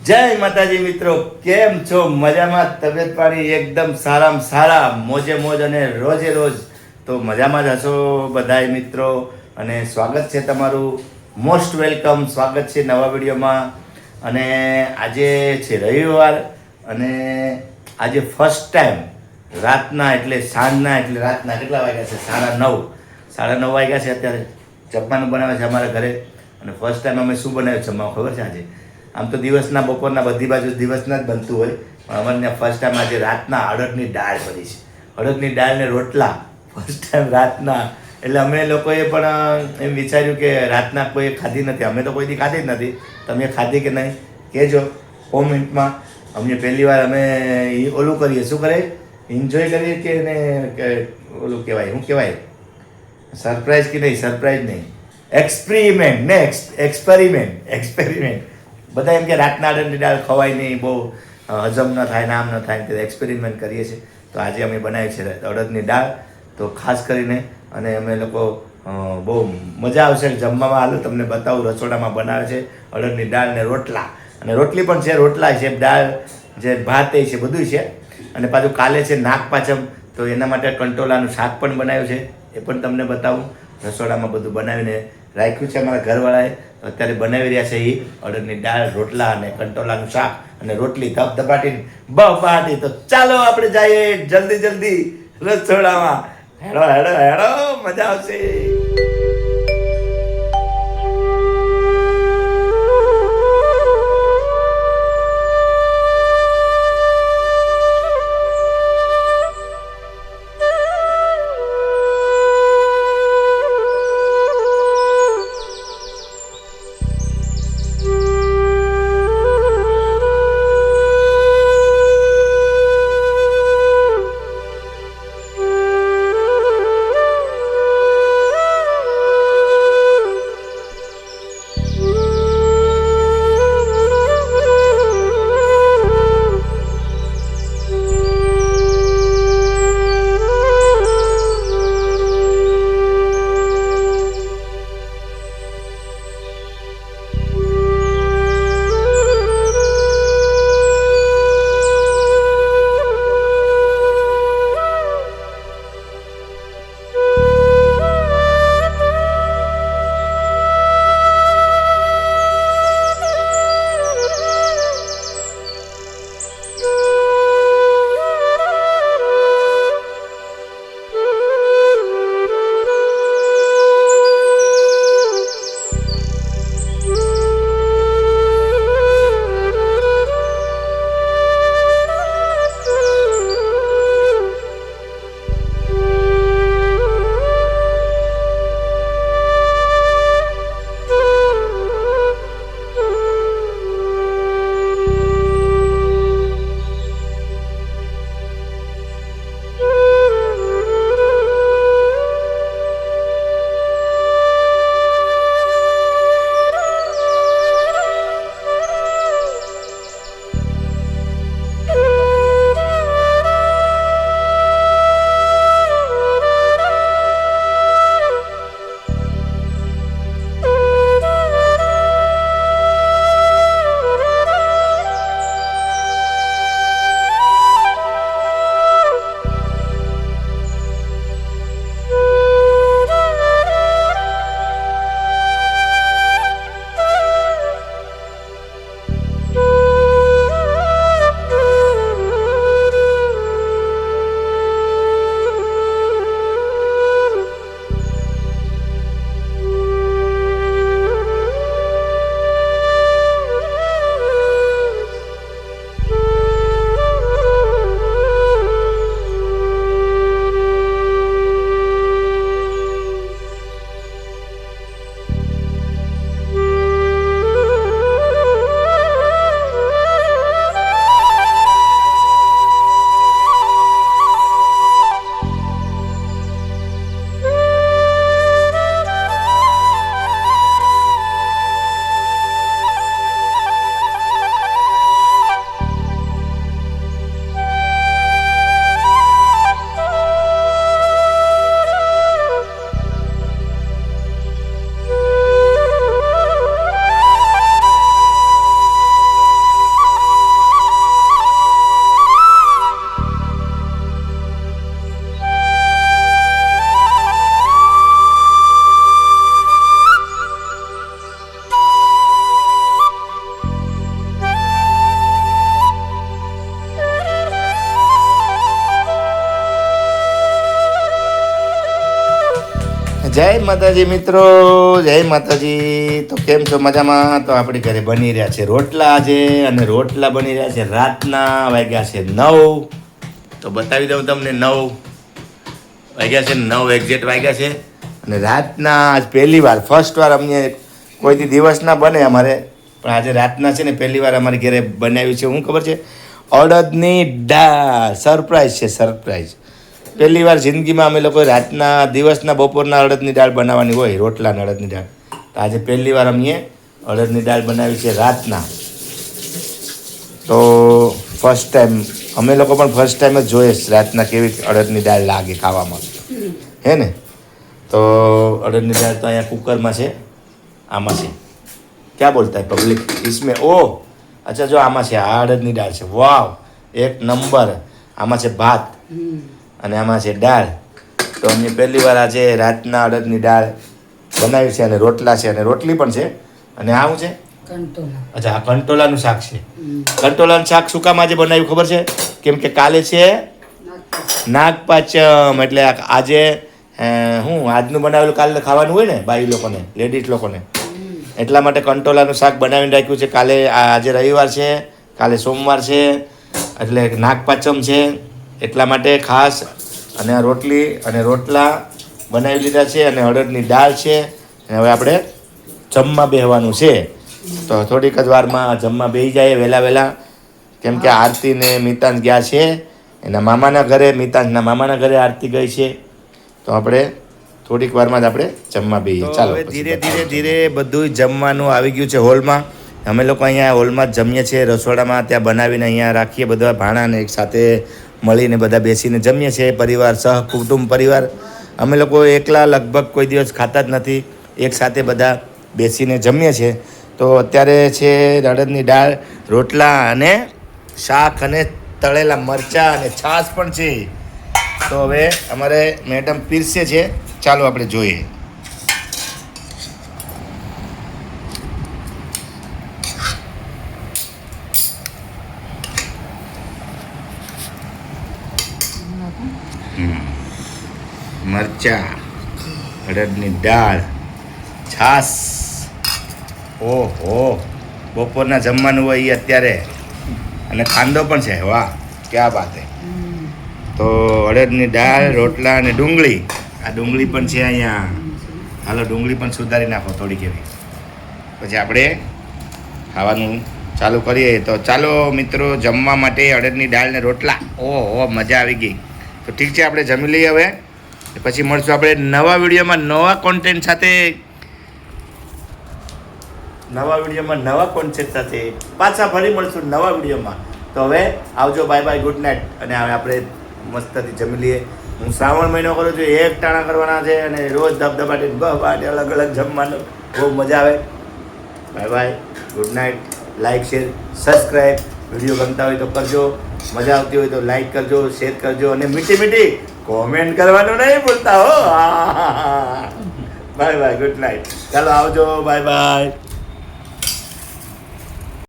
જય માતાજી મિત્રો, કેમ છો? મજામાં? તબિયત પાણી એકદમ સારામાં સારા, મોજે મોજ અને રોજે રોજ તો મજામાં જ હશો બધાય મિત્રો. અને સ્વાગત છે તમારું, મોસ્ટ વેલકમ સ્વાગત છે નવા વિડીયોમાં. અને આજે છે રવિવાર અને આજે ફર્સ્ટ ટાઈમ રાતના એટલે સાંજના એટલે રાતના કેટલા વાગ્યા છે? 9:30. 9:30 વાગ્યા છે. અત્યારે જમવાનું બનાવે છે અમારા ઘરે. અને ફર્સ્ટ ટાઈમ અમે શું બનાવ્યું છે જમવા ખબર છે આજે? આમ તો દિવસના બપોરના બધી બાજુ દિવસના જ બનતું હોય, પણ અમારે ફર્સ્ટ ટાઈમ આજે રાતના અડદની દાળ બની છે. અડદની દાળ ને રોટલા ફર્સ્ટ ટાઈમ રાતના. એટલે અમે લોકોએ પણ એમ વિચાર્યું કે રાતના કોઈ ખાધી નથી, અમે તો કોઈ દી ખાધી જ નથી. તમે ખાધી કે નહીં કહેજો કોમેન્ટમાં. અમને પહેલી વાર અમે ઓલું કરીએ, શું કરે, એન્જોય કરીએ કે ને કે ઓલું કહેવાય, શું કહેવાય, સરપ્રાઈઝ કે નહીં, સરપ્રાઈઝ નહીં, એક્સપેરિમેન્ટ ને એક્સપેરિમેન્ટ. બધા એમ કે રાતના અડદની દાળ ખવાય નહીં, બહુ હજમ ન થાય, નામ ન થાય, કે એક્સપેરિમેન્ટ કરીએ છીએ. તો આજે અમે બનાવી છે અડદની દાળ. તો ખાસ કરીને અને અમે લોકો બહુ મજા આવશે જમવામાં. હાલો તમને બતાવું, રસોડામાં બનાવે છે અડદની દાળ ને રોટલા, અને રોટલી પણ છે, રોટલા છે, દાળ જે ભાત એ છે, બધું છે. અને પાછું કાલે છે નાગપાંચમ, તો એના માટે કંટોલાનું શાક પણ બનાવ્યું છે, એ પણ તમને બતાવું. રસોડામાં બધું બનાવીને રાખ્યું છે અમારા ઘરવાળાએ. અત્યારે બનાવી રહ્યા છે એ અડદની દાળ, રોટલા અને કંટોલાનું શાક અને રોટલી ધબધબાટી બહાટી. તો ચાલો આપણે જઈએ જલ્દી રસોડામાં. હેડો હેડો હેડો, મજા આવશે. જય માતાજી મિત્રો, જય માતાજી. તો કેમ છો? મજામાં? તો આપણી ઘરે બની રહ્યા છે રોટલા આજે, અને રોટલા બની રહ્યા છે રાતના. વાગ્યા છે 9. તો બતાવી દઉં તમને, 9 વાગ્યા છે, 9 એક્ઝેક્ટ વાગ્યા છે. અને રાતના આજ પહેલી વાર, ફર્સ્ટ વાર અમને કોઈથી દિવસ ના બને અમારે, પણ આજે રાતના છે ને પહેલી વાર અમારી ઘરે બનાવ્યું છે. શું ખબર છે? અડદની દાળ. સરપ્રાઈઝ છે, સરપ્રાઈઝ. પહેલી વાર જિંદગીમાં અમે લોકો રાતના, દિવસના, બપોરના અડદની દાળ બનાવવાની હોય, રોટલાના અડદની દાળ. તો આજે પહેલી વાર અમે અડદની દાળ બનાવી છે રાતના. તો ફર્સ્ટ ટાઈમ અમે લોકો પણ ફર્સ્ટ ટાઈમ જ જોઈએ રાતના કેવી અડદની દાળ લાગે ખાવામાં, હે ને? તો અડદની દાળ તો અહીંયા કુકરમાં છે, આમાં છે. ક્યાં બોલતા હે પબ્લિક इसमें? ઓહ અચ્છા, જો આમાં છે, આ અડદની દાળ છે. વાવ, એક નંબર. આમાં છે ભાત અને આમાં છે દાળ. તો અમે પહેલી વાર આજે રાતના અડદની દાળ બનાવી છે, અને રોટલા છે, અને રોટલી પણ છે. અને આ શું છે? કંટોલા. અચ્છા, આ કંટોલાનું શાક છે. કંટોલાનું શાક શું કામ આજે બનાવ્યું ખબર છે? કેમ કે કાલે છે નાગપાંચમ, એટલે આજે હું આજનું બનાવેલું કાલે ખાવાનું હોય ને બાઈ લોકોને, લેડીઝ લોકોને, એટલા માટે કંટોલાનું શાક બનાવીને રાખ્યું છે. કાલે આજે રવિવાર છે, કાલે સોમવાર છે, એટલે નાગપાંચમ છે, એટલા માટે ખાસ. અને આ રોટલી અને રોટલા બનાવી લીધા છે, અને અડદની દાળ છે. અને હવે આપણે જમવા બેસવાનું છે. તો થોડીક જ વારમાં જમવા બેસી જાય વહેલા, કેમ કે આરતી ને મિતાંશ ગયા છે એના મામાના ઘરે. મિતાંશના મામાના ઘરે આરતી ગઈ છે. તો આપણે થોડીક વારમાં જ આપણે જમવા બેસીએ. ચાલો, ધીરે બધું જમવાનું આવી ગયું છે હોલમાં. અમે લોકો અહીંયા હોલમાં જ જમીએ છીએ, રસોડામાં ત્યાં બનાવીને અહીંયા રાખીએ બધા ભાણાને એક સાથે મળીને બધા બેસીને જમીએ છીએ. પરિવાર, સહકુટુંબ પરિવાર. અમે લોકો એકલા લગભગ કોઈ દિવસ ખાતા જ નથી, એક સાથે બધા બેસીને જમીએ છીએ. તો અત્યારે છે અડદની દાળ, રોટલા અને શાક, અને તળેલા મરચાં, અને છાશ પણ છે. તો હવે અમારે મેડમ પીરસે છે, ચાલો આપણે જોઈએ. મરચાં, અડદની દાળ, છાશ. ઓહો, બપોરના જમવાનું હોય એ અત્યારે, અને કાંદો પણ છે. વાહ, ક્યાં વાત હે. તો અડદની દાળ, રોટલા અને ડુંગળી. આ ડુંગળી પણ છે અહીંયા. હાલો, ડુંગળી પણ સુધારી નાખો થોડીક એવી, પછી આપણે ખાવાનું ચાલુ કરીએ. તો ચાલો મિત્રો, જમવા માટે અડદની દાળ ને રોટલા. ઓહો, મજા આવી ગઈ. તો ઠીક છે, આપણે જમી લઈએ હવે, પછી મળશું આપણે નવા વિડીયોમાં, નવા કોન્ટેન્ટ સાથે. નવા કોન્સેપ્ટ સાથે પાછા ફરી મળશું નવા વિડીયોમાં. તો હવે આવજો, બાય બાય, ગુડ નાઇટ. અને હવે આપણે મસ્તથી જમી લઈએ. હું શ્રાવણ મહિનો કરું છું, એક ટાણા કરવાના છે, અને રોજ ધબધબાટી બહાટી અલગ અલગ જમવાનું, બહુ મજા આવે. Bye bye, good night. Like, share, subscribe. Video ગમતા હોય તો કરજો, મજા આવતી હોય તો લાઇક કરજો, શેર કરજો, અને મીઠી કોમેન્ટ કરવાનું નહીં ભૂલતા હો. Bye bye, good night. ચાલો આવજો, બાય બાય.